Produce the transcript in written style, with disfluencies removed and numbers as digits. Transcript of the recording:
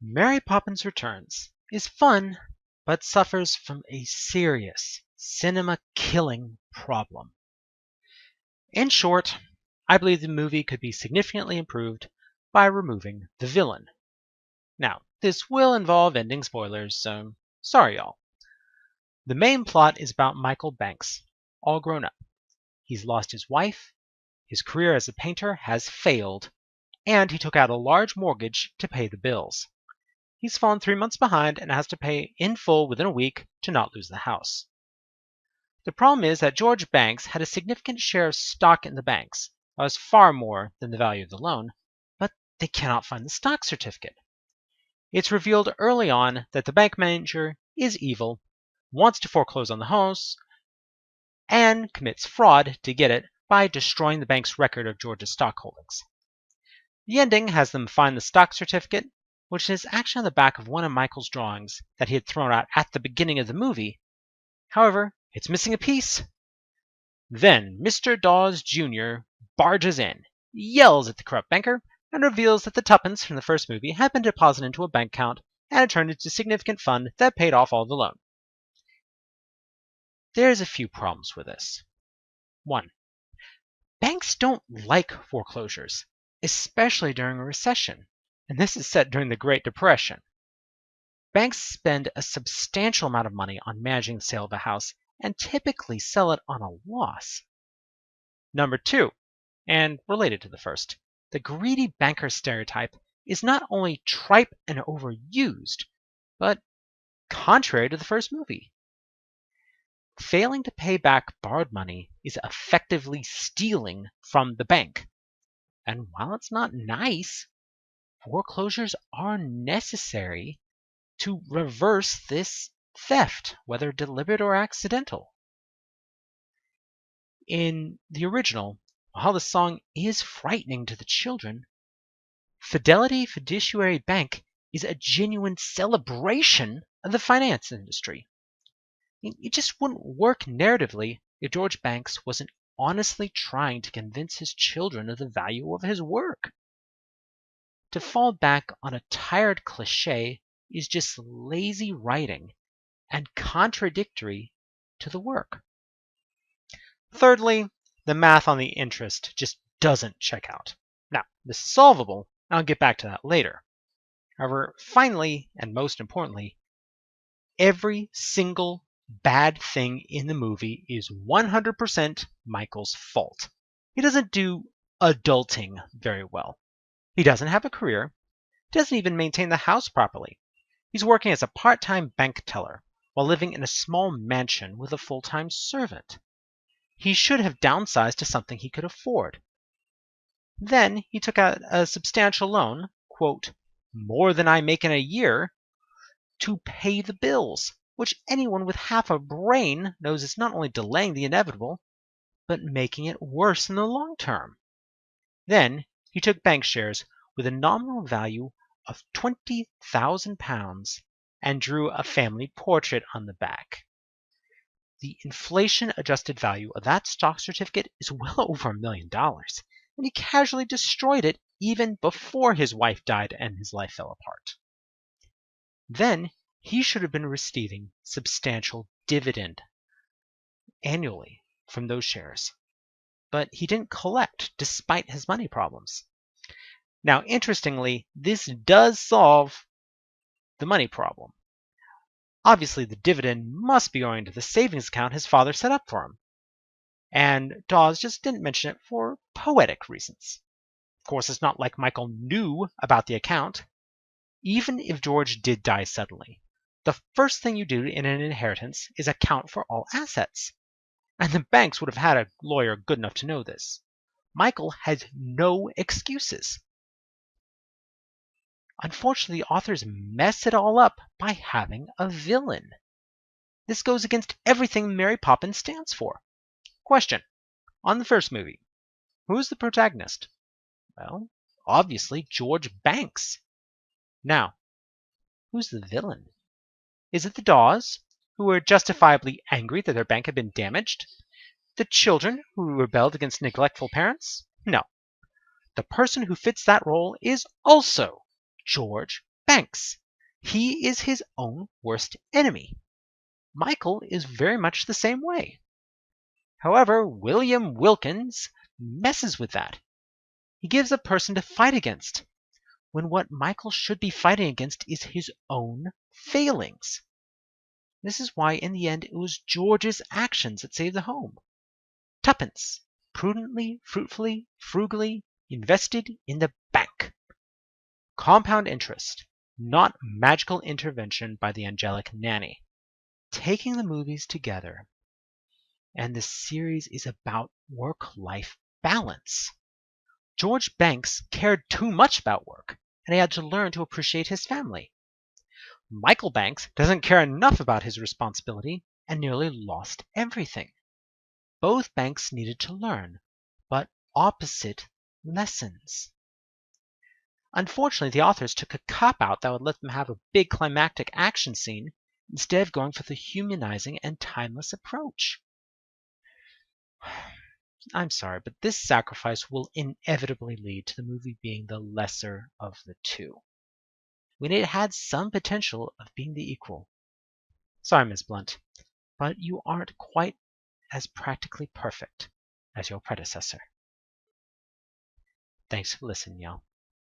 Mary Poppins Returns is fun, but suffers from a serious cinema-killing problem. In short, I believe the movie could be significantly improved by removing the villain. Now, this will involve ending spoilers, so sorry y'all. The main plot is about Michael Banks, all grown up. He's lost his wife, his career as a painter has failed, and he took out a large mortgage to pay the bills. He's fallen 3 months behind and has to pay in full within a week to not lose the house. The problem is that George Banks had a significant share of stock in the banks. That was far more than the value of the loan, but they cannot find the stock certificate. It's revealed early on that the bank manager is evil, wants to foreclose on the house, and commits fraud to get it by destroying the bank's record of George's stock holdings. The ending has them find the stock certificate, which is actually on the back of one of Michael's drawings that he had thrown out at the beginning of the movie. However, it's missing a piece. Then Mr. Dawes Jr. barges in, yells at the corrupt banker, and reveals that the tuppence from the first movie had been deposited into a bank account and had turned into a significant fund that paid off all the loan. There's a few problems with this. 1. Banks don't like foreclosures, especially during a recession, and this is set during the Great Depression. Banks spend a substantial amount of money on managing the sale of a house and typically sell it on a loss. Number 2, and related to the first, the greedy banker stereotype is not only trite and overused, but contrary to the first movie. Failing to pay back borrowed money is effectively stealing from the bank. And while it's not nice, foreclosures are necessary to reverse this theft, whether deliberate or accidental. In the original, while the song is frightening to the children, Fidelity Fiduciary Bank is a genuine celebration of the finance industry. It just wouldn't work narratively if George Banks wasn't honestly trying to convince his children of the value of his work. To fall back on a tired cliche is just lazy writing and contradictory to the work. Thirdly, the math on the interest just doesn't check out. Now, this is solvable, and I'll get back to that later. However, finally, and most importantly, every single bad thing in the movie is 100% Michael's fault. He doesn't do adulting very well. He doesn't have a career, doesn't even maintain the house properly. He's working as a part-time bank teller while living in a small mansion with a full-time servant. He should have downsized to something he could afford. Then he took out a substantial loan, quote, more than I make in a year, to pay the bills, which anyone with half a brain knows is not only delaying the inevitable, but making it worse in the long term. Then he took bank shares with a nominal value of £20,000 and drew a family portrait on the back. The inflation-adjusted value of that stock certificate is well over $1 million, and he casually destroyed it even before his wife died and his life fell apart. Then he should have been receiving substantial dividend annually from those shares, but he didn't collect despite his money problems. Now, interestingly, this does solve the money problem. Obviously, the dividend must be going to the savings account his father set up for him, and Dawes just didn't mention it for poetic reasons. Of course, it's not like Michael knew about the account. Even if George did die suddenly, the first thing you do in an inheritance is account for all assets. And the banks would have had a lawyer good enough to know this. Michael had no excuses. Unfortunately, the authors mess it all up by having a villain. This goes against everything Mary Poppins stands for. Question. On the first movie, who's the protagonist? Well, obviously George Banks. Now, who's the villain? Is it the Dawes, who were justifiably angry that their bank had been damaged? The children, who rebelled against neglectful parents? No. The person who fits that role is also George Banks. He is his own worst enemy. Michael is very much the same way. However, William Wilkins messes with that. He gives a person to fight against, when what Michael should be fighting against is his own failings. This is why, in the end, it was George's actions that saved the home. Tuppence, prudently, fruitfully, frugally invested in the bank. Compound interest, not magical intervention by the angelic nanny. Taking the movies together. And the series is about work-life balance. George Banks cared too much about work, and he had to learn to appreciate his family. Michael Banks doesn't care enough about his responsibility and nearly lost everything. Both Banks needed to learn, but opposite lessons. Unfortunately, the authors took a cop-out that would let them have a big climactic action scene instead of going for the humanizing and timeless approach. I'm sorry, but this sacrifice will inevitably lead to the movie being the lesser of the two, when it had some potential of being the equal. Sorry, Ms. Blunt, but you aren't quite as practically perfect as your predecessor. Thanks for listening, y'all.